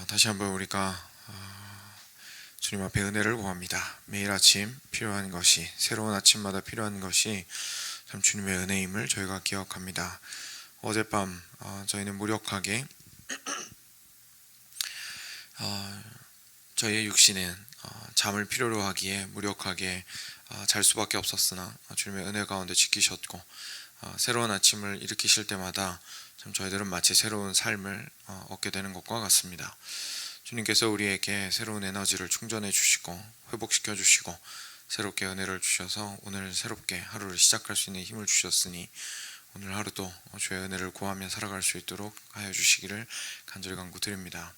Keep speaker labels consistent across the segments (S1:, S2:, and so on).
S1: 다시 한번 우리가 주님 앞에 은혜를 구합니다. 매일 아침 필요한 것이, 새로운 아침마다 필요한 것이 참 주님의 은혜임을 저희가 기억합니다. 어젯밤 저희는 무력하게 저희의 육신은 잠을 필요로 하기에 무력하게 잘 수밖에 없었으나 주님의 은혜 가운데 지키셨고, 새로운 아침을 일으키실 때마다 참 저희들은 마치 새로운 삶을 얻게 되는 것과 같습니다. 주님께서 우리에게 새로운 에너지를 충전해 주시고 회복시켜 주시고 새롭게 은혜를 주셔서 오늘 새롭게 하루를 시작할 수 있는 힘을 주셨으니, 오늘 하루도 주의 은혜를 구하며 살아갈 수 있도록 하여 주시기를 간절히 간구드립니다.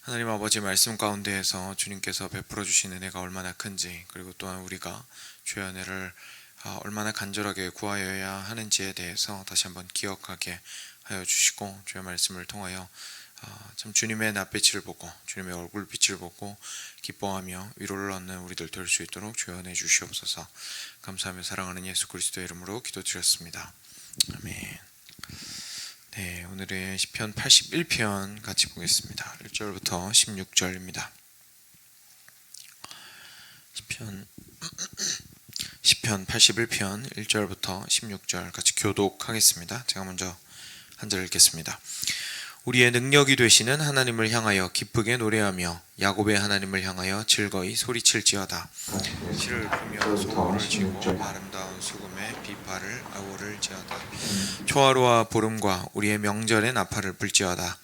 S1: 하나님 아버지, 말씀 가운데에서 주님께서 베풀어 주신 은혜가 얼마나 큰지, 그리고 또한 우리가 주의 은혜를 얼마나 간절하게 구하여야 하는지에 대해서 다시 한번 기억하게 하여 주시고, 주의 말씀을 통하여 참 주님의 낯빛을 보고 주님의 얼굴빛을 보고 기뻐하며 위로를 얻는 우리들 될 수 있도록 주여 은혜 주시옵소서. 감사하며 사랑하는 예수 그리스도의 이름으로 기도드렸습니다. 아멘. 네, 오늘의 시편 81편 같이 보겠습니다. 1절부터 16절입니다. 시편 81편 1절부터 16절 같이 교독하겠습니다. 제가 먼저 한 절 읽겠습니다. 우리의 능력이 되시는 하나님을 향하여 기쁘게 노래하며 야곱의 하나님을 향하여 즐거이 소리칠지어다. 실을 풀며 소고를 쥐고 아름다운 수금에 비파를 아우를지어다. 초하루와 보름과 우리의 명절에 나팔을 불지어다.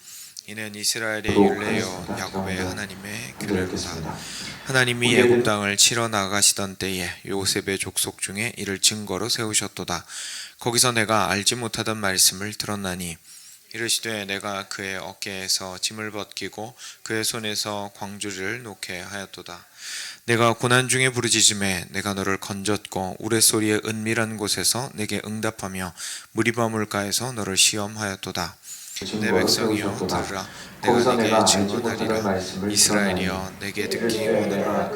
S1: 이는 이스라엘의 율례요 야곱의 하나님의 규례로다. 하나님이 애굽 땅을 치러 나가시던 때에 요셉의 족속 중에 이를 증거로 세우셨도다. 거기서 내가 알지 못하던 말씀을 들었나니, 이르시되 내가 그의 어깨에서 짐을 벗기고 그의 손에서 광주리를 놓게 하였도다. 내가 고난 중에 부르짖음에 내가 너를 건졌고 우레소리의 은밀한 곳에서 내게 응답하며 무리바 물가에서 너를 시험하였도다. 내 백성이여 들으라, 내가 네게 증언하리라. 이스라엘이여 내게 듣기 원하노라.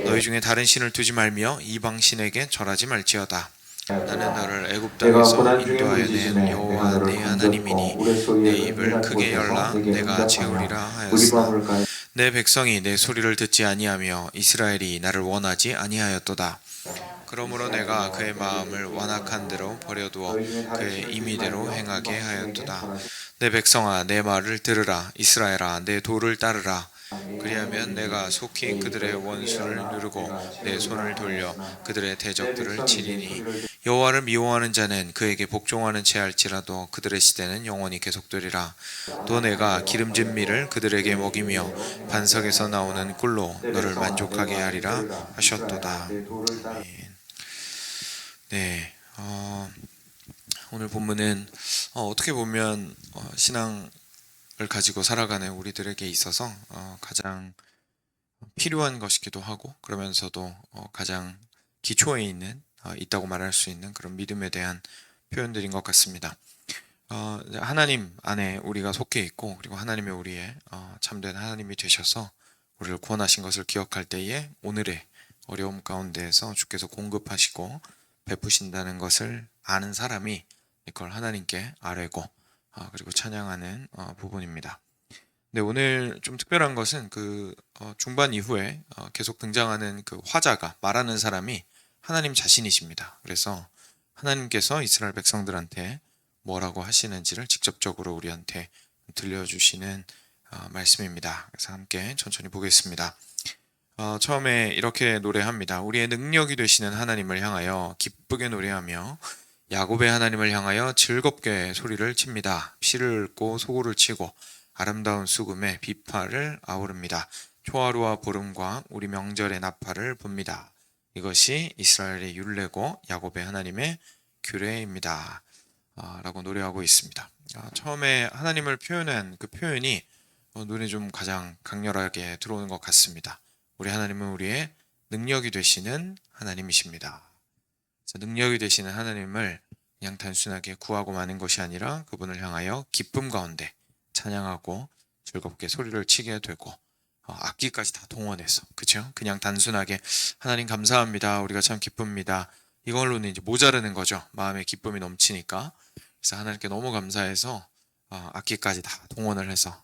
S1: 너희 중에 다른 신을 두지 말며 이방 신에게 절하지 말지어다. 나는 너를 애굽 땅에서 인도하여 낸 여호와 내 하나님이니 내 입을 크게 열라 내가 채우리라 하였으나 내 백성이 내 소리를 듣지 아니하며 이스라엘이 나를 원하지 아니하였도다. 그러므로 내가 그의 마음을 완악한 대로 버려두어 그의 임의대로 행하게 하였도다. 내 백성아 내 말을 들으라. 이스라엘아 내 도를 따르라. 그리하면 내가 속히 그들의 원수를 누르고 내 손을 돌려 그들의 대적들을 치리니, 여호와를 미워하는 자는 그에게 복종하는 채 할지라도 그들의 시대는 영원히 계속되리라. 또 내가 기름진 밀을 그들에게 먹이며 반석에서 나오는 꿀로 너를 만족하게 하리라 하셨도다. 아멘. 네, 오늘 본문은 어떻게 보면 신앙을 가지고 살아가는 우리들에게 있어서 가장 필요한 것이기도 하고, 그러면서도 가장 기초에 있다고 말할 수 있는 그런 믿음에 대한 표현들인 것 같습니다. 하나님 안에 우리가 속해 있고, 그리고 하나님이 우리의 참된 하나님이 되셔서 우리를 구원하신 것을 기억할 때에 오늘의 어려움 가운데에서 주께서 공급하시고 베푸신다는 것을 아는 사람이 이걸 하나님께 아뢰고 그리고 찬양하는 부분입니다. 네, 오늘 좀 특별한 것은 그 중반 이후에 계속 등장하는 그 화자가 말하는 사람이 하나님 자신이십니다. 그래서 하나님께서 이스라엘 백성들한테 뭐라고 하시는지를 직접적으로 우리한테 들려주시는 말씀입니다. 그래서 함께 천천히 보겠습니다. 처음에 이렇게 노래합니다. 우리의 능력이 되시는 하나님을 향하여 기쁘게 노래하며 야곱의 하나님을 향하여 즐겁게 소리를 칩니다. 실을 읊고 소고를 치고 아름다운 수금에 비파를 아우릅니다. 초하루와 보름과 우리 명절의 나팔을 붑니다. 이것이 이스라엘의 율례고 야곱의 하나님의 규례입니다. 라고 노래하고 있습니다. 처음에 하나님을 표현한 그 표현이 눈에 좀 가장 강렬하게 들어오는 것 같습니다. 우리 하나님은 우리의 능력이 되시는 하나님이십니다. 능력이 되시는 하나님을 그냥 단순하게 구하고 마는 것이 아니라 그분을 향하여 기쁨 가운데 찬양하고 즐겁게 소리를 치게 되고 악기까지 다 동원해서, 그렇죠? 그냥 단순하게 하나님 감사합니다, 우리가 참 기쁩니다, 이걸로는 이제 모자르는 거죠. 마음에 기쁨이 넘치니까. 그래서 하나님께 너무 감사해서 악기까지 다 동원을 해서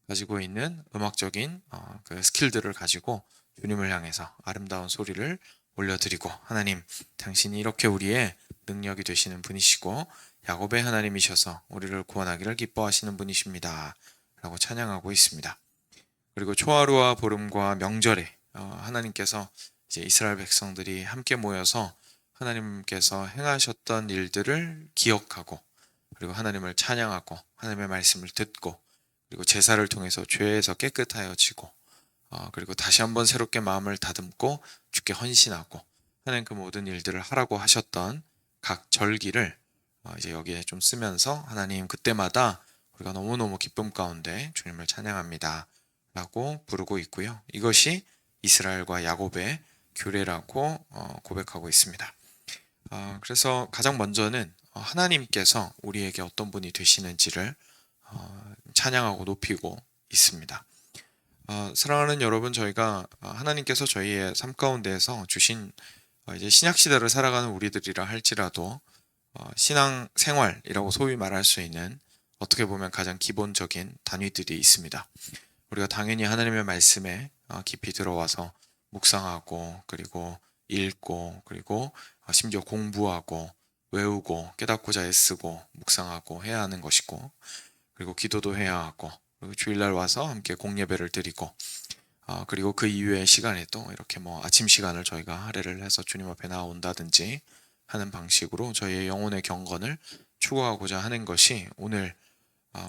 S1: 가지고 있는 음악적인 그 스킬들을 가지고 주님을 향해서 아름다운 소리를 올려드리고, 하나님, 당신이 이렇게 우리의 능력이 되시는 분이시고 야곱의 하나님이셔서 우리를 구원하기를 기뻐하시는 분이십니다 라고 찬양하고 있습니다. 그리고 초하루와 보름과 명절에 하나님께서 이제 이스라엘 백성들이 함께 모여서 하나님께서 행하셨던 일들을 기억하고, 그리고 하나님을 찬양하고 하나님의 말씀을 듣고, 그리고 제사를 통해서 죄에서 깨끗하여지고, 그리고 다시 한번 새롭게 마음을 다듬고 주께 헌신하고 하나님 그 모든 일들을 하라고 하셨던 각 절기를 이제 여기에 좀 쓰면서, 하나님 그때마다 우리가 너무너무 기쁨 가운데 주님을 찬양합니다 라고 부르고 있고요. 이것이 이스라엘과 야곱의 규례라고 고백하고 있습니다. 그래서 가장 먼저는 하나님께서 우리에게 어떤 분이 되시는지를 찬양하고 높이고 있습니다. 사랑하는 여러분, 저희가 하나님께서 저희의 삶 가운데에서 주신 이제 신약 시대를 살아가는 우리들이라 할지라도 신앙 생활이라고 소위 말할 수 있는, 어떻게 보면 가장 기본적인 단위들이 있습니다. 우리가 당연히 하나님의 말씀에 깊이 들어와서 묵상하고, 그리고 읽고, 그리고 심지어 공부하고 외우고 깨닫고자 애쓰고 묵상하고 해야 하는 것이고, 그리고 기도도 해야 하고, 그리고 주일날 와서 함께 공예배를 드리고, 그리고 그 이후의 시간에 또 이렇게 아침 시간을 저희가 할애를 해서 주님 앞에 나온다든지 하는 방식으로 저희의 영혼의 경건을 추구하고자 하는 것이, 오늘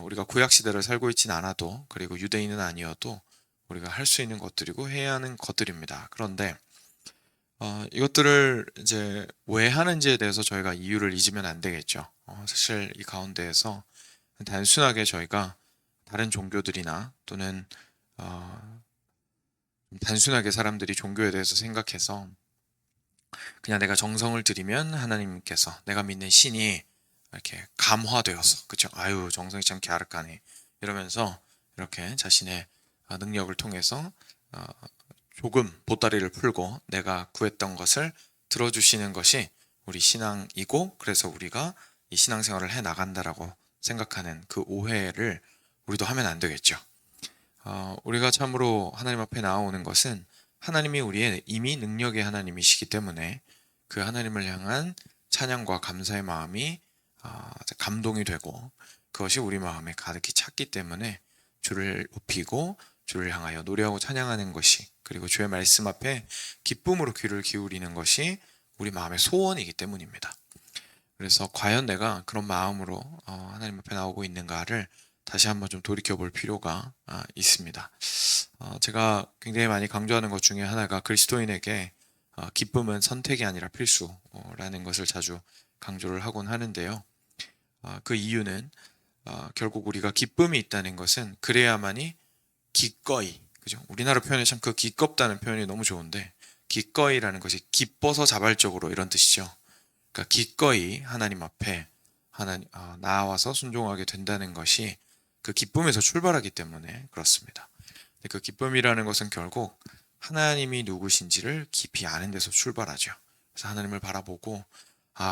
S1: 우리가 구약시대를 살고 있진 않아도, 그리고 유대인은 아니어도 우리가 할 수 있는 것들이고 해야 하는 것들입니다. 그런데 이것들을 이제 왜 하는지에 대해서 저희가 이유를 잊으면 안 되겠죠. 사실 이 가운데에서 단순하게 저희가 다른 종교들이나 또는 단순하게 사람들이 종교에 대해서 생각해서 그냥 내가 정성을 들이면 하나님께서, 내가 믿는 신이 이렇게 감화되어서, 그쵸? 아유, 정성이 참 갸륵하네 이러면서 이렇게 자신의 능력을 통해서 조금 보따리를 풀고 내가 구했던 것을 들어주시는 것이 우리 신앙이고, 그래서 우리가 이 신앙생활을 해 나간다라고 생각하는 그 오해를 우리도 하면 안 되겠죠. 우리가 참으로 하나님 앞에 나아오는 것은 하나님이 우리의 이미 능력의 하나님이시기 때문에 그 하나님을 향한 찬양과 감사의 마음이 감동이 되고, 그것이 우리 마음에 가득히 찼기 때문에 주를 높이고 주를 향하여 노래하고 찬양하는 것이, 그리고 주의 말씀 앞에 기쁨으로 귀를 기울이는 것이 우리 마음의 소원이기 때문입니다. 그래서 과연 내가 그런 마음으로 하나님 앞에 나오고 있는가를 다시 한번 좀 돌이켜 볼 필요가 있습니다. 제가 굉장히 많이 강조하는 것 중에 하나가 그리스도인에게 기쁨은 선택이 아니라 필수라는 것을 자주 강조를 하곤 하는데요. 그 이유는 결국 우리가 기쁨이 있다는 것은 그래야만이 기꺼이, 그죠? 우리나라 표현이 참 그 기껍다는 표현이 너무 좋은데, 기꺼이라는 것이 기뻐서 자발적으로 이런 뜻이죠. 그러니까 기꺼이 하나님 앞에 나와서 순종하게 된다는 것이 그 기쁨에서 출발하기 때문에 그렇습니다. 근데 그 기쁨이라는 것은 결국 하나님이 누구신지를 깊이 아는 데서 출발하죠. 그래서 하나님을 바라보고,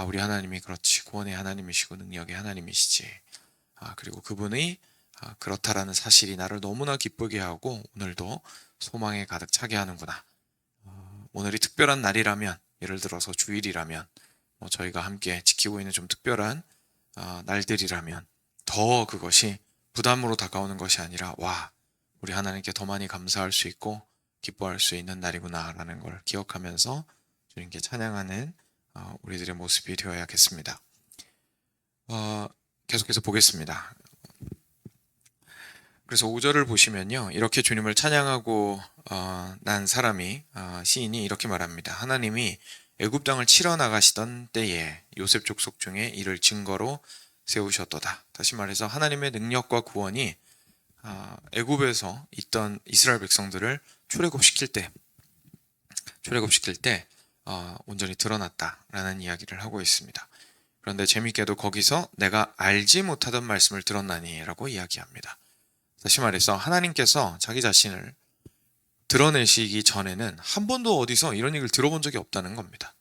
S1: 우리 하나님이 그렇지, 구원의 하나님이시고 능력의 하나님이시지, 그리고 그분이 그렇다라는 사실이 나를 너무나 기쁘게 하고 오늘도 소망에 가득 차게 하는구나. 오늘이 특별한 날이라면, 예를 들어서 주일이라면, 저희가 함께 지키고 있는 좀 특별한 날들이라면 더 그것이 부담으로 다가오는 것이 아니라, 우리 하나님께 더 많이 감사할 수 있고 기뻐할 수 있는 날이구나 라는 걸 기억하면서 주님께 찬양하는 우리들의 모습이 되어야겠습니다. 계속해서 보겠습니다. 그래서 5절을 보시면요, 이렇게 주님을 찬양하고 난 사람이, 시인이 이렇게 말합니다. 하나님이 애굽 땅을 치러 나가시던 때에 요셉 족속 중에 이를 증거로 세우셨도다. 다시 말해서 하나님의 능력과 구원이 애굽에서 있던 이스라엘 백성들을 출애굽시킬 때 온전히 드러났다라는 이야기를 하고 있습니다. 그런데 재밌게도 거기서 내가 알지 못하던 말씀을 들었나니 라고 이야기합니다. 다시 말해서 하나님께서 자기 자신을 드러내시기 전에는 한 번도 어디서 이런 얘기를 들어본 적이 없다는 겁니다.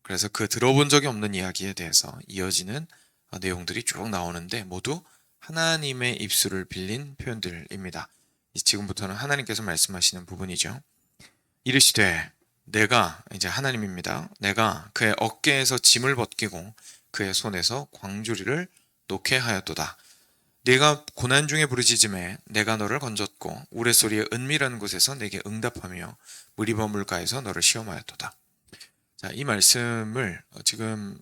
S1: 그래서 그 들어본 적이 없는 이야기에 대해서 이어지는 내용들이 쭉 나오는데 모두 하나님의 입술을 빌린 표현들입니다. 지금부터는 하나님께서 말씀하시는 부분이죠. 이르시되 내가, 이제 하나님입니다. 내가 그의 어깨에서 짐을 벗기고 그의 손에서 광주리를 놓게 하였도다. 네가 고난 중에 부르짖음에 내가 너를 건졌고 우레소리의 은밀한 곳에서 내게 응답하며 무리바 물가에서 너를 시험하였도다. 자, 이 말씀을 지금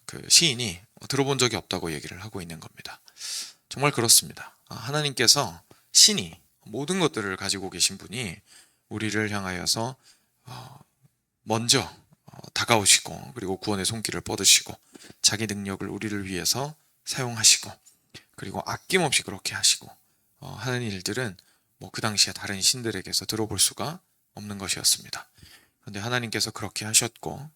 S1: 그 시인이 들어본 적이 없다고 얘기를 하고 있는 겁니다. 정말 그렇습니다. 하나님께서, 신이, 모든 것들을 가지고 계신 분이 우리를 향하여서 먼저 다가오시고, 그리고 구원의 손길을 뻗으시고 자기 능력을 우리를 위해서 사용하시고, 그리고 아낌없이 그렇게 하시고 하는 일들은 뭐 그 당시에 다른 신들에게서 들어볼 수가 없는 것이었습니다. 그런데 하나님께서 그렇게 하셨고,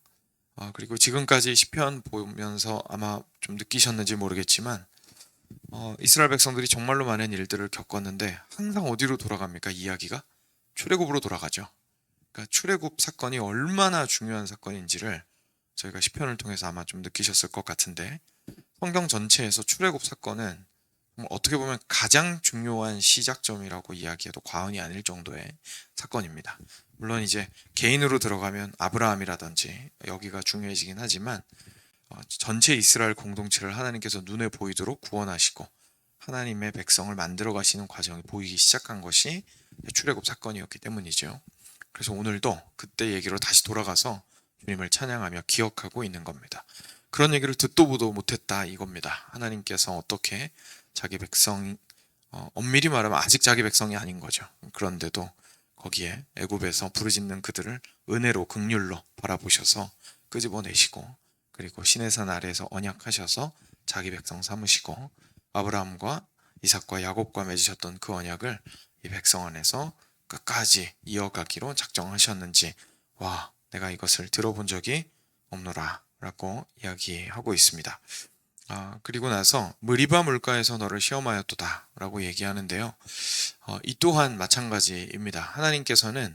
S1: 그리고 지금까지 시편 보면서 아마 좀 느끼셨는지 모르겠지만 이스라엘 백성들이 정말로 많은 일들을 겪었는데 항상 어디로 돌아갑니까? 이야기가 출애굽으로 돌아가죠. 그러니까 출애굽 사건이 얼마나 중요한 사건인지를 저희가 시편을 통해서 아마 좀 느끼셨을 것 같은데, 성경 전체에서 출애굽 사건은 어떻게 보면 가장 중요한 시작점이라고 이야기해도 과언이 아닐 정도의 사건입니다. 물론 이제 개인으로 들어가면 아브라함이라든지 여기가 중요해지긴 하지만 전체 이스라엘 공동체를 하나님께서 눈에 보이도록 구원하시고 하나님의 백성을 만들어 가시는 과정이 보이기 시작한 것이 출애굽 사건이었기 때문이죠. 그래서 오늘도 그때 얘기로 다시 돌아가서 주님을 찬양하며 기억하고 있는 겁니다. 그런 얘기를 듣도 보도 못했다 이겁니다. 하나님께서 어떻게 자기 백성, 엄밀히 말하면 아직 자기 백성이 아닌 거죠. 그런데도 거기에 애굽에서 부르짖는 그들을 은혜로, 긍휼로 바라보셔서 끄집어내시고, 그리고 시내산 아래에서 언약하셔서 자기 백성 삼으시고 아브라함과 이삭과 야곱과 맺으셨던 그 언약을 이 백성 안에서 끝까지 이어가기로 작정하셨는지, 와, 내가 이것을 들어본 적이 없노라 라고 이야기하고 있습니다. 그리고 나서 무리바 물가에서 너를 시험하였도다 라고 얘기하는데요. 이 또한 마찬가지입니다. 하나님께서는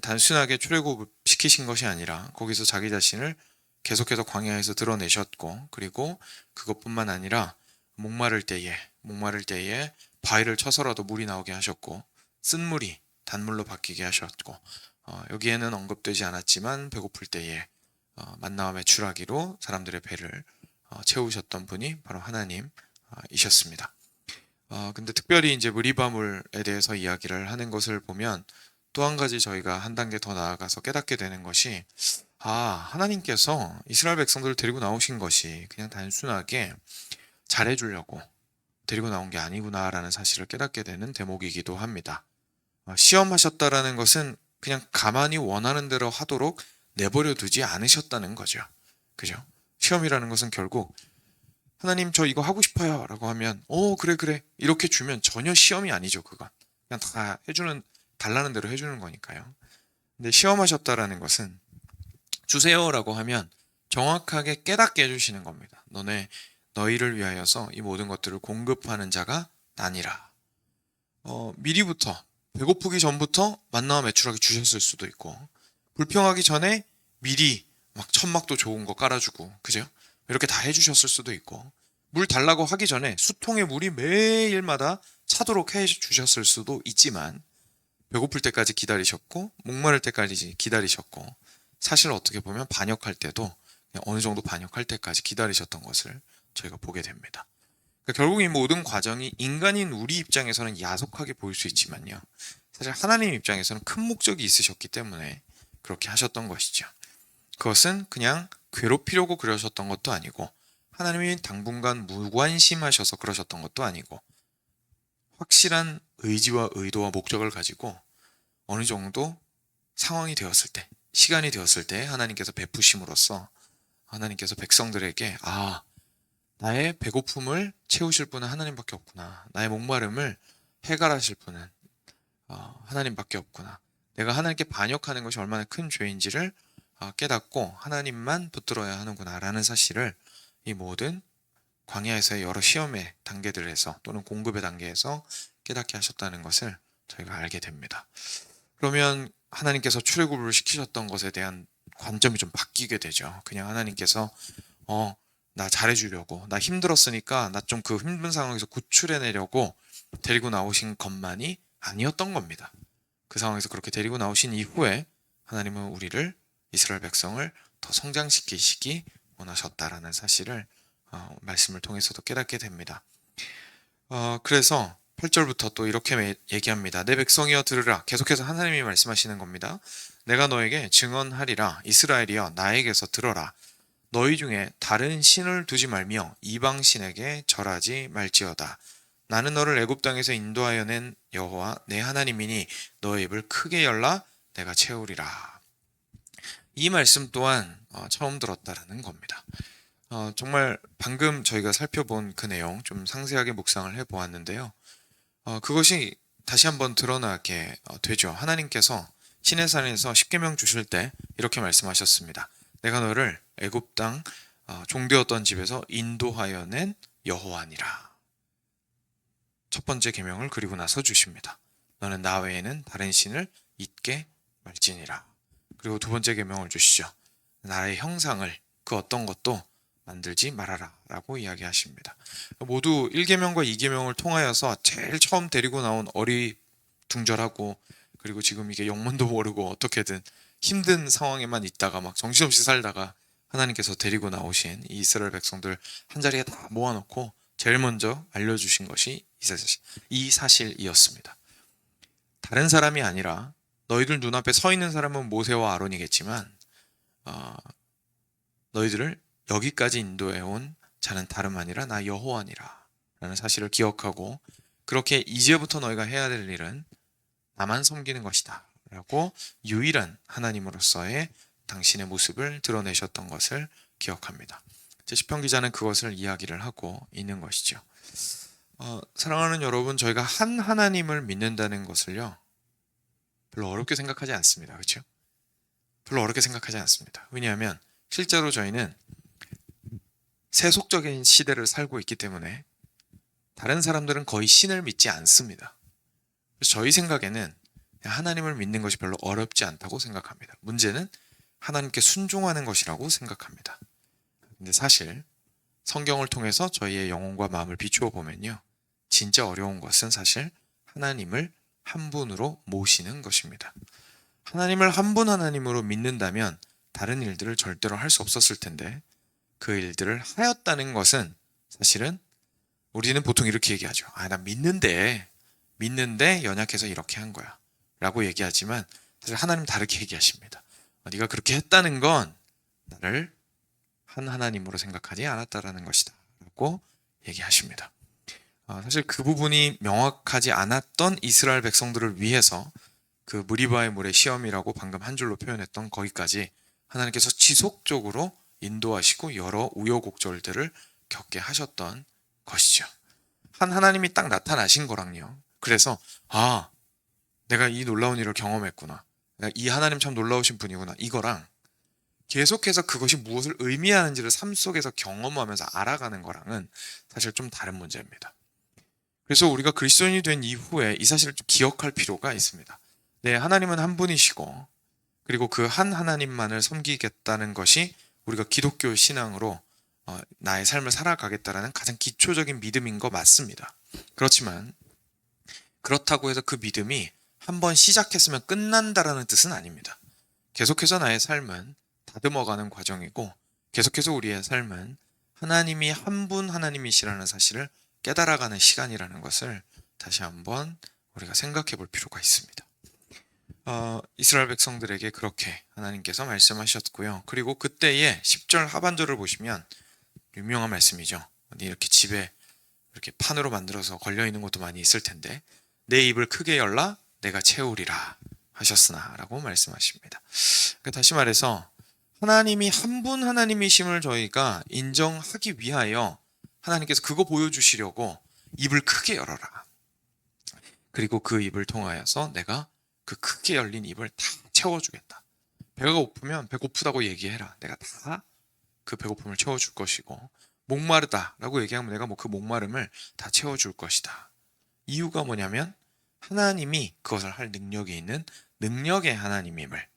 S1: 단순하게 출애굽 시키신 것이 아니라 거기서 자기 자신을 계속해서 광야에서 드러내셨고, 그리고 그것뿐만 아니라 목마를 때에 바위를 쳐서라도 물이 나오게 하셨고, 쓴물이 단물로 바뀌게 하셨고, 여기에는 언급되지 않았지만 배고플 때에 만나와 메추라기로 사람들의 배를 채우셨던 분이 바로 하나님이셨습니다. 근데 특별히 이제 무리바물에 대해서 이야기를 하는 것을 보면 또 한 가지 저희가 한 단계 더 나아가서 깨닫게 되는 것이, 하나님께서 이스라엘 백성들을 데리고 나오신 것이 그냥 단순하게 잘해주려고 데리고 나온 게 아니구나라는 사실을 깨닫게 되는 대목이기도 합니다. 시험하셨다라는 것은 그냥 가만히 원하는 대로 하도록 내버려 두지 않으셨다는 거죠. 그죠? 시험이라는 것은 결국 하나님 저 이거 하고 싶어요 라고 하면 그래 이렇게 주면 전혀 시험이 아니죠. 그건 그냥 다 달라는 대로 해주는 거니까요. 근데 시험하셨다라는 것은 주세요 라고 하면 정확하게 깨닫게 해주시는 겁니다. 너희를 위하여서 이 모든 것들을 공급하는 자가 나니라. 미리부터 배고프기 전부터 만나와 메추라기 주셨을 수도 있고, 불평하기 전에 미리 막 천막도 좋은 거 깔아주고, 그죠? 이렇게 다 해주셨을 수도 있고, 물 달라고 하기 전에 수통에 물이 매일마다 차도록 해주셨을 수도 있지만, 배고플 때까지 기다리셨고 목마를 때까지 기다리셨고, 사실 어떻게 보면 반역할 때도 어느 정도 반역할 때까지 기다리셨던 것을 저희가 보게 됩니다. 그러니까 결국 이 모든 과정이 인간인 우리 입장에서는 야속하게 보일 수 있지만요, 사실 하나님 입장에서는 큰 목적이 있으셨기 때문에 그렇게 하셨던 것이죠. 그것은 그냥 괴롭히려고 그러셨던 것도 아니고, 하나님이 당분간 무관심하셔서 그러셨던 것도 아니고, 확실한 의지와 의도와 목적을 가지고 어느 정도 상황이 되었을 때, 시간이 되었을 때 하나님께서 베푸심으로써 하나님께서 백성들에게 나의 배고픔을 채우실 분은 하나님밖에 없구나, 나의 목마름을 해결하실 분은 하나님밖에 없구나, 내가 하나님께 반역하는 것이 얼마나 큰 죄인지를 깨닫고 하나님만 붙들어야 하는구나 라는 사실을 이 모든 광야에서의 여러 시험의 단계들에서 또는 공급의 단계에서 깨닫게 하셨다는 것을 저희가 알게 됩니다. 그러면 하나님께서 출애굽을 시키셨던 것에 대한 관점이 좀 바뀌게 되죠. 그냥 하나님께서 나 잘해주려고, 나 힘들었으니까 나 좀 그 힘든 상황에서 구출해내려고 데리고 나오신 것만이 아니었던 겁니다. 그 상황에서 그렇게 데리고 나오신 이후에 하나님은 우리를, 이스라엘 백성을 더 성장시키시기 원하셨다라는 사실을 말씀을 통해서도 깨닫게 됩니다. 그래서 8절부터 또 이렇게 얘기합니다. 내 백성이여 들으라. 계속해서 하나님이 말씀하시는 겁니다. 내가 너에게 증언하리라. 이스라엘이여 나에게서 들어라. 너희 중에 다른 신을 두지 말며 이방 신에게 절하지 말지어다. 나는 너를 애굽 땅에서 인도하여 낸 여호와 내 하나님이니 너의 입을 크게 열라 내가 채우리라. 이 말씀 또한 처음 들었다라는 겁니다. 정말 방금 저희가 살펴본 그 내용 좀 상세하게 묵상을 해보았는데요. 그것이 다시 한번 드러나게 되죠. 하나님께서 시내산에서 십계명 주실 때 이렇게 말씀하셨습니다. 내가 너를 애굽 땅 종되었던 집에서 인도하여 낸 여호와니라. 첫 번째 계명을 그리고 나서 주십니다. 너는 나 외에는 다른 신을 잊게 말지니라. 그리고 두 번째 계명을 주시죠. 나의 형상을 그 어떤 것도 만들지 말아라 라고 이야기하십니다. 모두 1계명과 2계명을 통하여서 제일 처음 데리고 나온 어리둥절하고, 그리고 지금 이게 영문도 모르고 어떻게든 힘든 상황에만 있다가 막 정신없이 살다가 하나님께서 데리고 나오신 이 이스라엘 백성들 한자리에 다 모아놓고 제일 먼저 알려주신 것이 이 사실이었습니다. 다른 사람이 아니라 너희들 눈앞에 서 있는 사람은 모세와 아론이겠지만 너희들을 여기까지 인도해온 자는 다름 아니라 나 여호와니라 라는 사실을 기억하고, 그렇게 이제부터 너희가 해야 될 일은 나만 섬기는 것이다 라고 유일한 하나님으로서의 당신의 모습을 드러내셨던 것을 기억합니다. 시편 기자는 그것을 이야기를 하고 있는 것이죠. 사랑하는 여러분, 저희가 한 하나님을 믿는다는 것을요 별로 어렵게 생각하지 않습니다. 그렇죠? 별로 어렵게 생각하지 않습니다. 왜냐하면 실제로 저희는 세속적인 시대를 살고 있기 때문에 다른 사람들은 거의 신을 믿지 않습니다. 그래서 저희 생각에는 하나님을 믿는 것이 별로 어렵지 않다고 생각합니다. 문제는 하나님께 순종하는 것이라고 생각합니다. 근데 사실 성경을 통해서 저희의 영혼과 마음을 비추어 보면요, 진짜 어려운 것은 사실 하나님을 한 분으로 모시는 것입니다. 하나님을 한 분 하나님으로 믿는다면 다른 일들을 절대로 할 수 없었을 텐데, 그 일들을 하였다는 것은 사실은 우리는 보통 이렇게 얘기하죠. 나 믿는데 연약해서 이렇게 한 거야 라고 얘기하지만, 사실 하나님 다르게 얘기하십니다. 네가 그렇게 했다는 건 나를 한 하나님으로 생각하지 않았다라는 것이다 라고 얘기하십니다. 사실 그 부분이 명확하지 않았던 이스라엘 백성들을 위해서 그 무리바의 물의 시험이라고 방금 한 줄로 표현했던 거기까지 하나님께서 지속적으로 인도하시고 여러 우여곡절들을 겪게 하셨던 것이죠. 한 하나님이 딱 나타나신 거랑요, 그래서 내가 이 놀라운 일을 경험했구나, 이 하나님 참 놀라우신 분이구나, 이거랑 계속해서 그것이 무엇을 의미하는지를 삶 속에서 경험하면서 알아가는 거랑은 사실 좀 다른 문제입니다. 그래서 우리가 그리스도인이 된 이후에 이 사실을 좀 기억할 필요가 있습니다. 네, 하나님은 한 분이시고, 그리고 그 한 하나님만을 섬기겠다는 것이 우리가 기독교 신앙으로 나의 삶을 살아가겠다라는 가장 기초적인 믿음인 거 맞습니다. 그렇지만 그렇다고 해서 그 믿음이 한번 시작했으면 끝난다라는 뜻은 아닙니다. 계속해서 나의 삶은 다듬어가는 과정이고, 계속해서 우리의 삶은 하나님이 한 분 하나님이시라는 사실을 깨달아가는 시간이라는 것을 다시 한번 우리가 생각해 볼 필요가 있습니다. 이스라엘 백성들에게 그렇게 하나님께서 말씀하셨고요. 그리고 그때의 10절 하반절을 보시면 유명한 말씀이죠. 이렇게 집에 이렇게 판으로 만들어서 걸려있는 것도 많이 있을 텐데, 내 입을 크게 열라 내가 채우리라 하셨으나 라고 말씀하십니다. 그러니까 다시 말해서 하나님이 한 분 하나님이심을 저희가 인정하기 위하여 하나님께서 그거 보여주시려고 입을 크게 열어라. 그리고 그 입을 통하여서 내가 그 크게 열린 입을 다 채워주겠다. 배가 고프면 배고프다고 얘기해라. 내가 다 그 배고픔을 채워줄 것이고, 목마르다라고 얘기하면 내가 그 목마름을 다 채워줄 것이다. 이유가 뭐냐면 하나님이 그것을 할 능력이 있는 능력의 하나님임을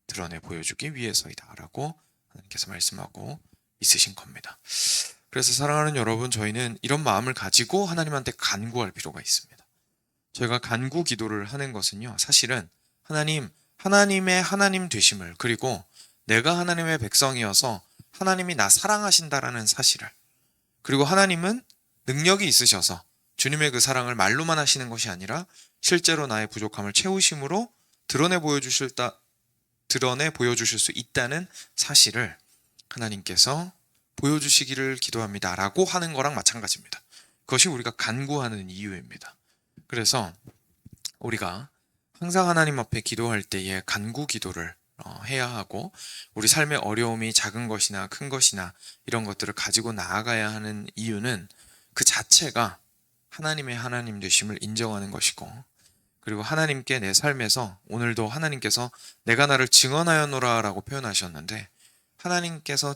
S1: 드러내 보여주기 위해서이다 라고 하나님께서 말씀하고 있으신 겁니다. 그래서 사랑하는 여러분, 저희는 이런 마음을 가지고 하나님한테 간구할 필요가 있습니다. 저희가 간구 기도를 하는 것은요, 사실은 하나님의 하나님 되심을, 그리고 내가 하나님의 백성이어서 하나님이 나 사랑하신다라는 사실을, 그리고 하나님은 능력이 있으셔서 주님의 그 사랑을 말로만 하시는 것이 아니라 실제로 나의 부족함을 채우심으로 드러내 보여주실 수 있다는 사실을 하나님께서 보여주시기를 기도합니다 라고 하는 거랑 마찬가지입니다. 그것이 우리가 간구하는 이유입니다. 그래서 우리가 항상 하나님 앞에 기도할 때에 간구 기도를 해야 하고, 우리 삶의 어려움이 작은 것이나 큰 것이나 이런 것들을 가지고 나아가야 하는 이유는 그 자체가 하나님의 하나님 되심을 인정하는 것이고, 그리고 하나님께 내 삶에서, 오늘도 하나님께서 내가 나를 증언하였노라 라고 표현하셨는데, 하나님께서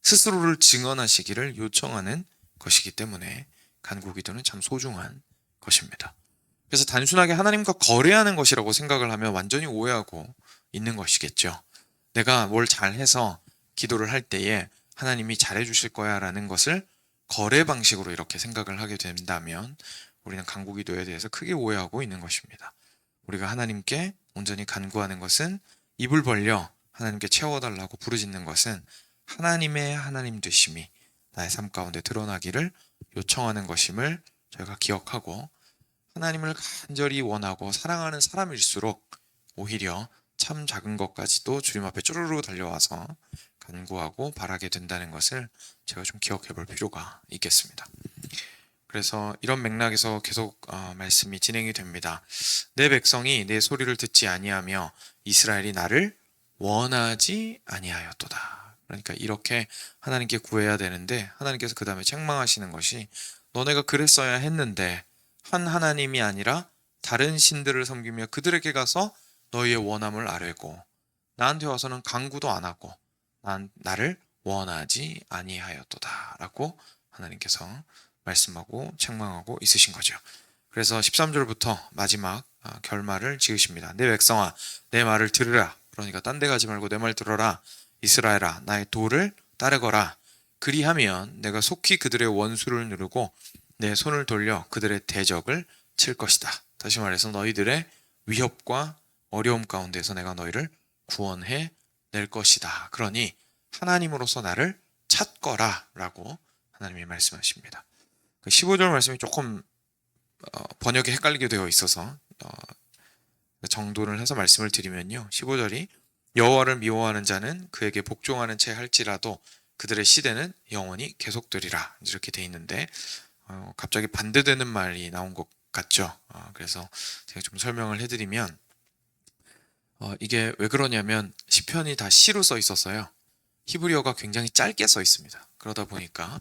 S1: 스스로를 증언하시기를 요청하는 것이기 때문에 간구기도는 참 소중한 것입니다. 그래서 단순하게 하나님과 거래하는 것이라고 생각을 하면 완전히 오해하고 있는 것이겠죠. 내가 뭘 잘해서 기도를 할 때에 하나님이 잘해주실 거야 라는 것을 거래 방식으로 이렇게 생각을 하게 된다면 우리는 간구기도에 대해서 크게 오해하고 있는 것입니다. 우리가 하나님께 온전히 간구하는 것은, 입을 벌려 하나님께 채워달라고 부르짖는 것은 하나님의 하나님 되심이 나의 삶 가운데 드러나기를 요청하는 것임을 저희가 기억하고, 하나님을 간절히 원하고 사랑하는 사람일수록 오히려 참 작은 것까지도 주님 앞에 쭈루루 달려와서 간구하고 바라게 된다는 것을 제가 좀 기억해 볼 필요가 있겠습니다. 그래서 이런 맥락에서 계속 말씀이 진행이 됩니다. 내 백성이 내 소리를 듣지 아니하며 이스라엘이 나를 원하지 아니하였도다. 그러니까 이렇게 하나님께 구해야 되는데, 하나님께서 그 다음에 책망하시는 것이, 너네가 그랬어야 했는데 한 하나님이 아니라 다른 신들을 섬기며 그들에게 가서 너희의 원함을 아뢰고 나한테 와서는 간구도 안 하고 나를 원하지 아니하였도다 라고 하나님께서 말씀하고 책망하고 있으신 거죠. 그래서 13절부터 마지막 결말을 지으십니다. 내 백성아, 내 말을 들으라. 그러니까 딴 데 가지 말고 내 말 들어라. 이스라엘아, 나의 도를 따르거라. 그리하면 내가 속히 그들의 원수를 누르고 내 손을 돌려 그들의 대적을 칠 것이다. 다시 말해서 너희들의 위협과 어려움 가운데서 내가 너희를 구원해 낼 것이다. 그러니 하나님으로서 나를 찾거라 라고 하나님이 말씀하십니다. 15절 말씀이 조금 번역이 헷갈리게 되어 있어서 정돈을 해서 말씀을 드리면요, 15절이 여호와를 미워하는 자는 그에게 복종하는 채 할지라도 그들의 시대는 영원히 계속되리라 이렇게 돼 있는데, 갑자기 반대되는 말이 나온 것 같죠. 그래서 제가 좀 설명을 해드리면, 이게 왜 그러냐면 시편이 다 시로 써 있었어요. 히브리어가 굉장히 짧게 써 있습니다. 그러다 보니까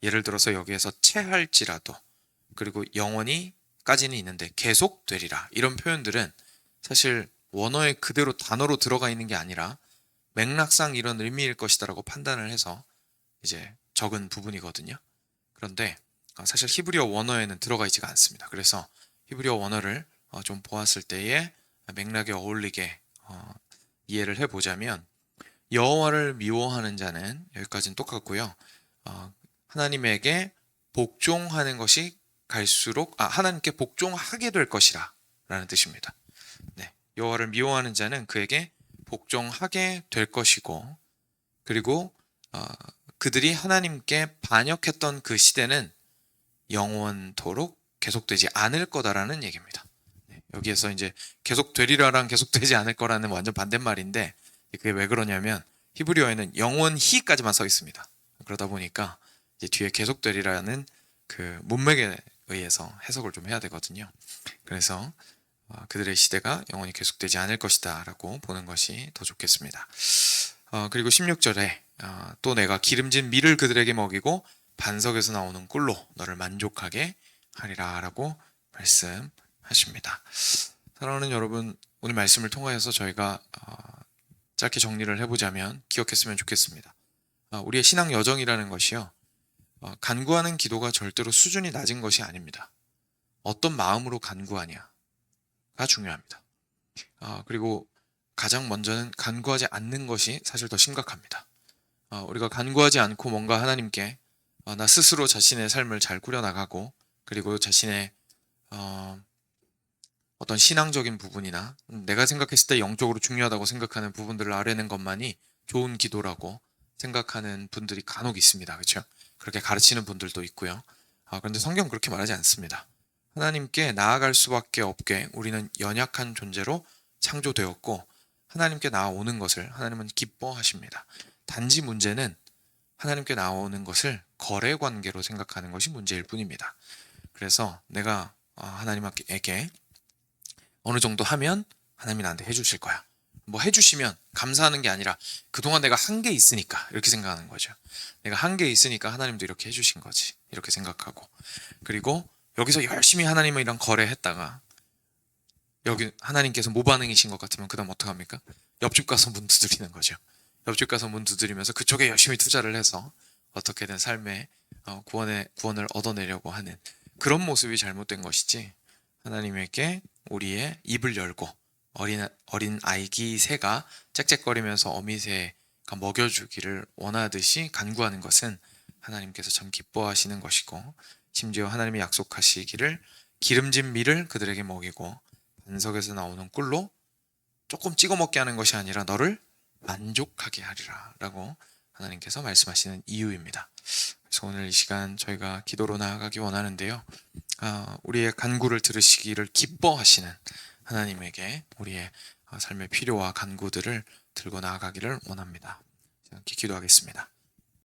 S1: 예를 들어서 여기에서 채할지라도, 그리고 영원히까지는 있는데 계속되리라, 이런 표현들은 사실 원어에 그대로 단어로 들어가 있는 게 아니라 맥락상 이런 의미일 것이다라고 판단을 해서 이제 적은 부분이거든요. 그런데 사실 히브리어 원어에는 들어가 있지가 않습니다. 그래서 히브리어 원어를 좀 보았을 때에 맥락에 어울리게 이해를 해보자면, 여호와를 미워하는 자는, 여기까지는 똑같고요, 하나님에게 복종하는 것이 갈수록 하나님께 복종하게 될 것이라 라는 뜻입니다. 네, 여호와를 미워하는 자는 그에게 복종하게 될 것이고, 그리고 그들이 하나님께 반역했던 그 시대는 영원토록 계속되지 않을 거다라는 얘기입니다. 네, 여기에서 이제 계속되리라랑 계속되지 않을 거라는 완전 반대말인데, 그게 왜 그러냐면 히브리어에는 영원히까지만 써 있습니다. 그러다 보니까 이제 뒤에 계속되리라는 그 문맥에 의해서 해석을 좀 해야 되거든요. 그래서 그들의 시대가 영원히 계속되지 않을 것이다 라고 보는 것이 더 좋겠습니다. 그리고 16절에 또 내가 기름진 밀을 그들에게 먹이고 반석에서 나오는 꿀로 너를 만족하게 하리라 라고 말씀하십니다. 사랑하는 여러분, 오늘 말씀을 통하여서 저희가 짧게 정리를 해보자면 기억했으면 좋겠습니다. 우리의 신앙 여정이라는 것이요, 간구하는 기도가 절대로 수준이 낮은 것이 아닙니다. 어떤 마음으로 간구하냐가 중요합니다. 그리고 가장 먼저는 간구하지 않는 것이 사실 더 심각합니다. 우리가 간구하지 않고 뭔가 하나님께 나 스스로 자신의 삶을 잘 꾸려나가고 그리고 자신의 어떤 신앙적인 부분이나 내가 생각했을 때 영적으로 중요하다고 생각하는 부분들을 아뢰는 것만이 좋은 기도라고 생각하는 분들이 간혹 있습니다. 그렇죠? 그렇게 가르치는 분들도 있고요. 그런데 성경은 그렇게 말하지 않습니다. 하나님께 나아갈 수밖에 없게 우리는 연약한 존재로 창조되었고 하나님께 나아오는 것을 하나님은 기뻐하십니다. 단지 문제는 하나님께 나오는 것을 거래 관계로 생각하는 것이 문제일 뿐입니다. 그래서 내가 하나님께 어느 정도 하면 하나님이 나한테 해주실 거야. 뭐 해주시면 감사하는 게 아니라 그동안 내가 한 게 있으니까 이렇게 생각하는 거죠. 내가 한 게 있으니까 하나님도 이렇게 해주신 거지. 이렇게 생각하고 그리고 여기서 열심히 하나님이랑 거래했다가 여기 하나님께서 모반응이신 것 같으면 그 다음 어떡합니까? 옆집 가서 문 두드리는 거죠. 옆집 가서 문 두드리면서 그쪽에 열심히 투자를 해서 어떻게든 삶의 구원을 얻어내려고 하는 그런 모습이 잘못된 것이지 하나님에게 우리의 입을 열고 어린 아기 새가 짹짹거리면서 어미새가 먹여주기를 원하듯이 간구하는 것은 하나님께서 참 기뻐하시는 것이고 심지어 하나님이 약속하시기를 기름진 밀을 그들에게 먹이고 반석에서 나오는 꿀로 조금 찍어 먹게 하는 것이 아니라 너를 만족하게 하리라 라고 하나님께서 말씀하시는 이유입니다. 그래서 오늘 이 시간 저희가 기도로 나아가기 원하는데요. 우리의 간구를 들으시기를 기뻐하시는 하나님에게 우리의 삶의 필요와 간구들을 들고 나아가기를 원합니다. 기도하겠습니다.